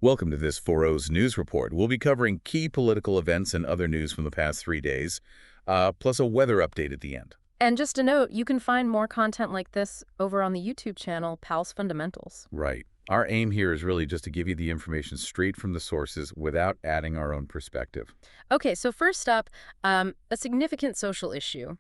Welcome to this Faroes News Report. We'll be covering key political events and other news from the past 3 days, plus a weather update at the end. And just a note, you can find more content like this over on the YouTube channel, PalsFundamentals. Right. Our aim here is really just to give you the information straight from the sources without adding our own perspective. Okay, so first up, a significant social issue.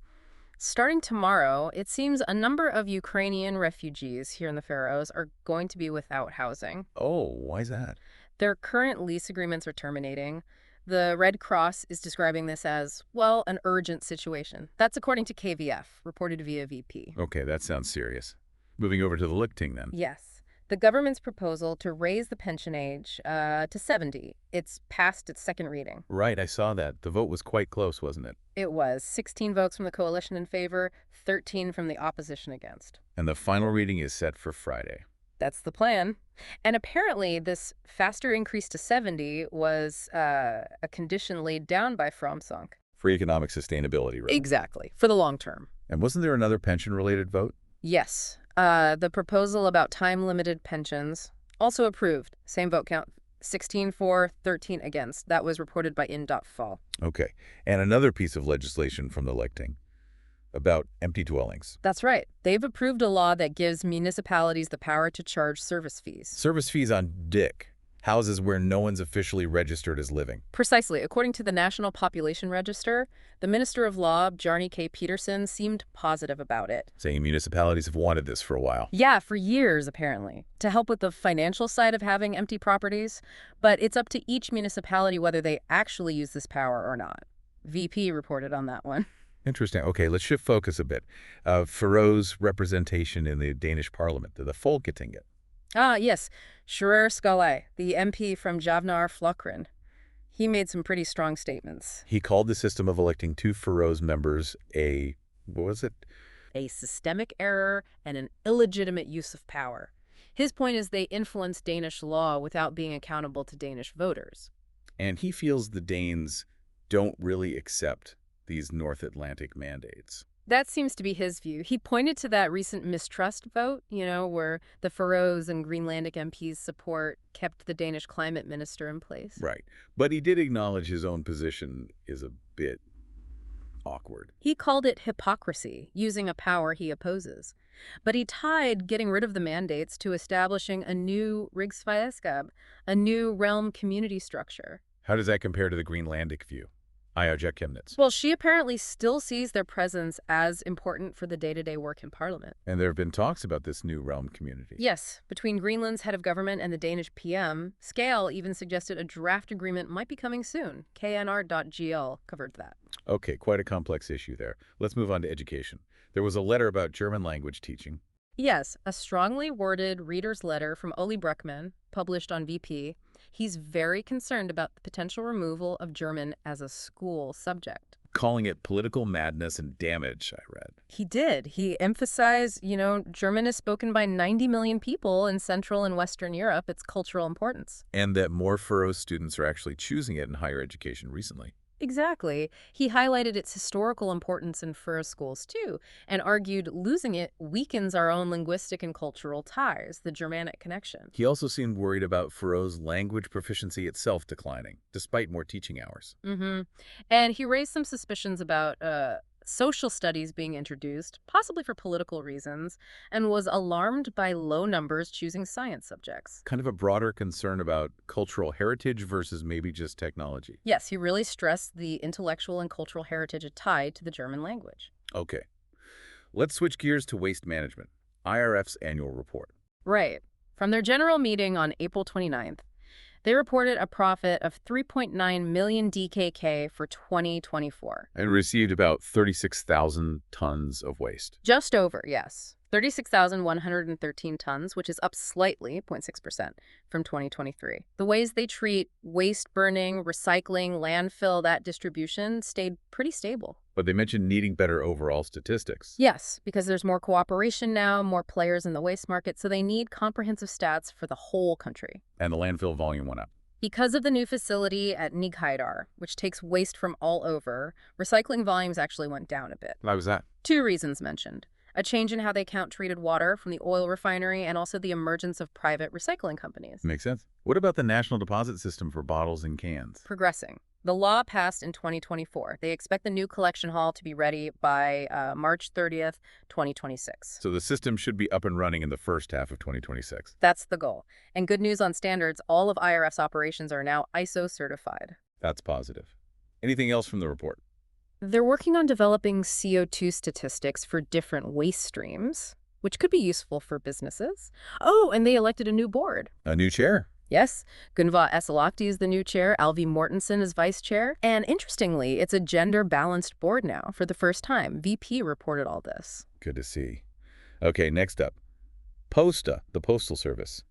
Starting tomorrow, it seems a number of Ukrainian refugees here in the Faroes are going to be without housing. Oh, why's that? Their current lease agreements are terminating. The Red Cross is describing this as, well, an urgent situation. That's according to KVF, reported via VP. Okay, that sounds serious. Moving over to the Lichting then. Yes. The government's proposal to raise the pension age to 70. It's passed its second reading. Right, I saw that. The vote was quite close, wasn't it? It was 16 votes from the coalition in favor, 13 from the opposition against. And the final reading is set for Friday. That's the plan. And apparently this faster increase to 70 was a condition laid down by Framsókn. For economic sustainability, right? Exactly, for the long term. And wasn't there another pension-related vote? Yes. The proposal about time-limited pensions, also approved. Same vote count, 16 for, 13 against. That was reported by in.fall. Okay. And another piece of legislation from the Lichting about empty dwellings. That's right. They've approved a law that gives municipalities the power to charge service fees. Service fees on DIC, houses where no one's officially registered as living. Precisely. According to the National Population Register, the Minister of Law, Bjarni K. Peterson, seemed positive about it. Saying municipalities have wanted this for a while. Yeah, for years, apparently, to help with the financial side of having empty properties. But it's up to each municipality whether they actually use this power or not. VP reported on that one. Interesting. Okay, let's shift focus a bit. Faroes representation in the Danish Parliament, the Folketinget. Ah, yes. Sverrir Skale, the MP from Javnar Flokkurin. He made some pretty strong statements. He called the system of electing two Faroes members what was it? A systemic error and an illegitimate use of power. His point is they influence Danish law without being accountable to Danish voters. And he feels the Danes don't really accept these North Atlantic mandates. That seems to be his view. He pointed to that recent mistrust vote, where the Faroes and Greenlandic MPs' support kept the Danish climate minister in place. Right. But he did acknowledge his own position is a bit awkward. He called it hypocrisy, using a power he opposes. But he tied getting rid of the mandates to establishing a new riksfællesskab, a new realm community structure. How does that compare to the Greenlandic view? Well, she apparently still sees their presence as important for the day-to-day work in Parliament. And there have been talks about this new realm community. Yes, between Greenland's head of government and the Danish PM. Skale even suggested a draft agreement might be coming soon. KNR.GL covered that. Okay, quite a complex issue there. Let's move on to education. There was a letter about German language teaching. Yes, a strongly worded reader's letter from Ole Bruckmann, published on VP. He's very concerned about the potential removal of German as a school subject. Calling it political madness and damage, I read. He did. He emphasized, German is spoken by 90 million people in Central and Western Europe, its cultural importance. And that more Faroese students are actually choosing it in higher education recently. Exactly. He highlighted its historical importance in Faroe schools, too, and argued losing it weakens our own linguistic and cultural ties, the Germanic connection. He also seemed worried about Faroese language proficiency itself declining, despite more teaching hours. And he raised some suspicions about social studies being introduced, possibly for political reasons, and was alarmed by low numbers choosing science subjects. Kind of a broader concern about cultural heritage versus maybe just technology. Yes, he really stressed the intellectual and cultural heritage tied to the German language. Okay. Let's switch gears to waste management. IRF's annual report. Right. From their general meeting on April 29th, they reported a profit of 3.9 million DKK for 2024. And received about 36,000 tons of waste. Just over, yes. 36,113 tons, which is up slightly, 0.6%, from 2023. The ways they treat waste burning, recycling, landfill, that distribution stayed pretty stable. But they mentioned needing better overall statistics. Yes, because there's more cooperation now, more players in the waste market, so they need comprehensive stats for the whole country. And the landfill volume went up. Because of the new facility at Nygheidar, which takes waste from all over, recycling volumes actually went down a bit. Why was that? Two reasons mentioned. a change in how they count treated water from the oil refinery, and also the emergence of private recycling companies. Makes sense. What about the national deposit system for bottles and cans? Progressing. The law passed in 2024. They expect the new collection hall to be ready by March 30th, 2026. So the system should be up and running in the first half of 2026. That's the goal. And good news on standards, all of IRF's operations are now ISO certified. That's positive. Anything else from the report? They're working on developing CO2 statistics for different waste streams, which could be useful for businesses. Oh, and they elected a new board. A new chair? Yes, Gunva Esalakti is the new chair, Alvi Mortensen is vice chair, and interestingly, it's a gender-balanced board now for the first time. VP reported all this. Good to see. Okay, next up. Posta, the Postal Service.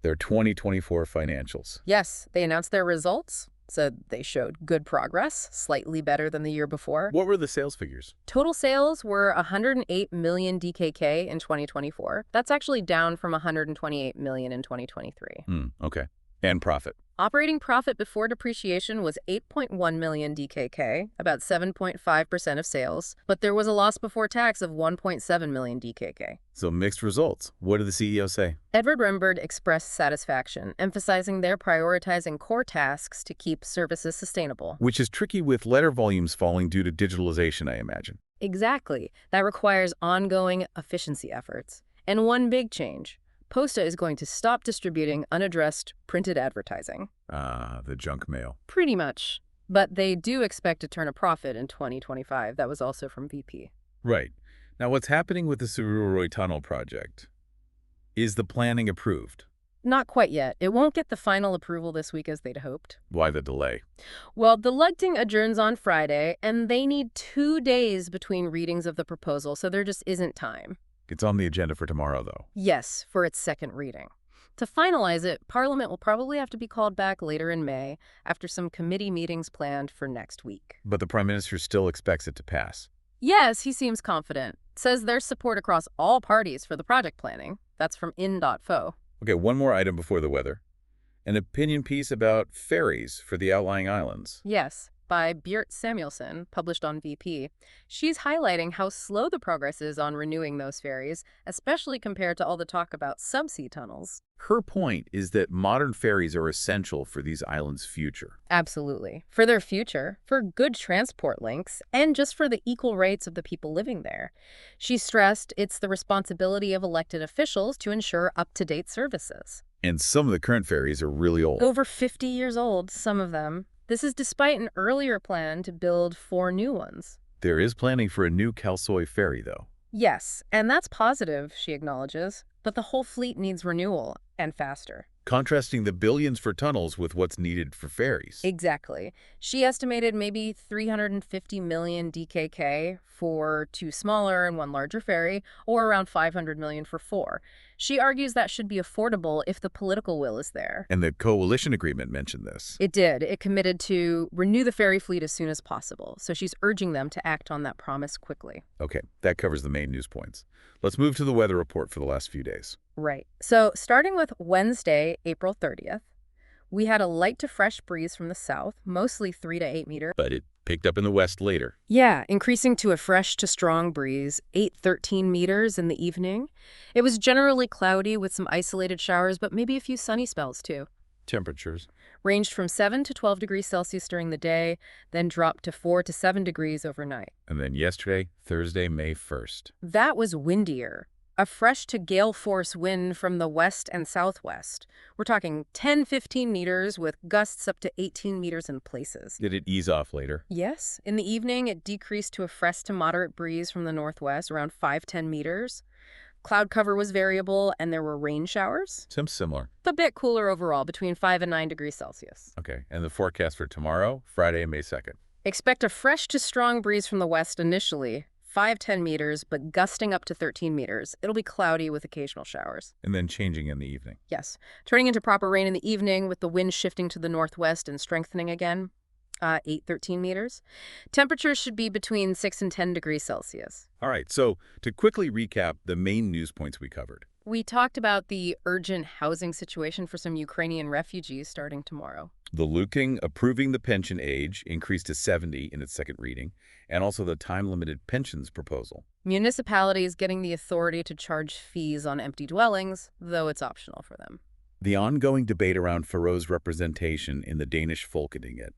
Their 2024 financials. Yes, they announced their results, said they showed good progress, slightly better than the year before. What were the sales figures? Total sales were 108 million DKK in 2024. That's actually down from 128 million in 2023. Okay. And profit? Operating profit before depreciation was 8.1 million DKK, about 7.5% of sales, but there was a loss before tax of 1.7 million DKK. So mixed results. What did the CEO say? Edvard Rembert expressed satisfaction, emphasizing they're prioritizing core tasks to keep services sustainable. Which is tricky with letter volumes falling due to digitalization, I imagine. Exactly. That requires ongoing efficiency efforts. And one big change. Posta is going to stop distributing unaddressed printed advertising. The junk mail. Pretty much. But they do expect to turn a profit in 2025. That was also from VP. Right. Now, what's happening with the Suðuroyar tunnel project? Is the planning approved? Not quite yet. It won't get the final approval this week as they'd hoped. Why the delay? Well, the Lugting adjourns on Friday, and they need 2 days between readings of the proposal, so there just isn't time. It's on the agenda for tomorrow, though. Yes, for its second reading. To finalize it, Parliament will probably have to be called back later in May after some committee meetings planned for next week. But the Prime Minister still expects it to pass. Yes, he seems confident. Says there's support across all parties for the project planning. That's from in.fo. Okay, one more item before the weather. An opinion piece about ferries for the outlying islands. Yes, by Björt Samuelson, published on VP. She's highlighting how slow the progress is on renewing those ferries, especially compared to all the talk about subsea tunnels. Her point is that modern ferries are essential for these islands' future. Absolutely. For their future, for good transport links, and just for the equal rights of the people living there. She stressed it's the responsibility of elected officials to ensure up-to-date services. And some of the current ferries are really old. Over 50 years old, some of them. This is despite an earlier plan to build 4 new ones. There is planning for a new Kalsoy ferry, though. Yes, and that's positive, she acknowledges, but the whole fleet needs renewal, and faster. Contrasting the billions for tunnels with what's needed for ferries. Exactly. She estimated maybe 350 million DKK for 2 smaller and 1 larger ferry, or around 500 million for 4. She argues that should be affordable if the political will is there. And the coalition agreement mentioned this. It did. It committed to renew the ferry fleet as soon as possible, so she's urging them to act on that promise quickly. Okay, that covers the main news points. Let's move to the weather report for the last few days. Right. So starting with Wednesday, April 30th, we had a light to fresh breeze from the south, mostly 3 to 8 meters. But it picked up in the west later. Yeah, increasing to a fresh to strong breeze, 8-13 meters in the evening. It was generally cloudy with some isolated showers, but maybe a few sunny spells too. Temperatures ranged from 7 to 12 degrees Celsius during the day, then dropped to 4 to 7 degrees overnight. And then yesterday, Thursday, May 1st. That was windier. A fresh to gale force wind from the west and southwest. We're talking 10-15 meters with gusts up to 18 meters in places. Did it ease off later? Yes. In the evening, it decreased to a fresh to moderate breeze from the northwest, around 5-10 meters. Cloud cover was variable, and there were rain showers. Seems similar. A bit cooler overall, between 5 and 9 degrees Celsius. Okay, and the forecast for tomorrow, Friday, May 2nd. Expect a fresh to strong breeze from the west initially, 5-10 meters, but gusting up to 13 meters. It'll be cloudy with occasional showers. And then changing in the evening. Yes. Turning into proper rain in the evening with the wind shifting to the northwest and strengthening again. 8-13 meters. Temperatures should be between 6 and 10 degrees Celsius. All right, so to quickly recap the main news points we covered. We talked about the urgent housing situation for some Ukrainian refugees starting tomorrow. The Lugting approving the pension age increased to 70 in its second reading, and also the time-limited pensions proposal. Municipalities getting the authority to charge fees on empty dwellings, though it's optional for them. The ongoing debate around Faroe's representation in the Danish Folketinget,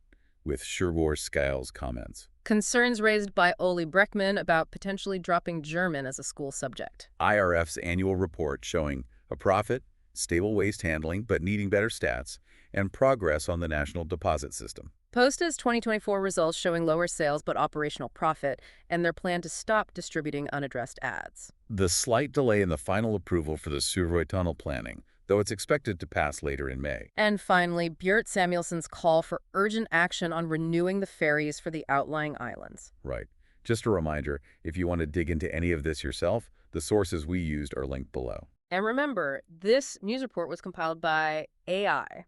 with Suðuroyar's comments. Concerns raised by Ole Breckman about potentially dropping German as a school subject. IRF's annual report showing a profit, stable waste handling but needing better stats, and progress on the national deposit system. Posta's 2024 results showing lower sales but operational profit, and their plan to stop distributing unaddressed ads. The slight delay in the final approval for the Suðuroyar tunnel planning, though it's expected to pass later in May. And finally, Björt Samuelson's call for urgent action on renewing the ferries for the outlying islands. Right. Just a reminder, if you want to dig into any of this yourself, the sources we used are linked below. And remember, this news report was compiled by AI.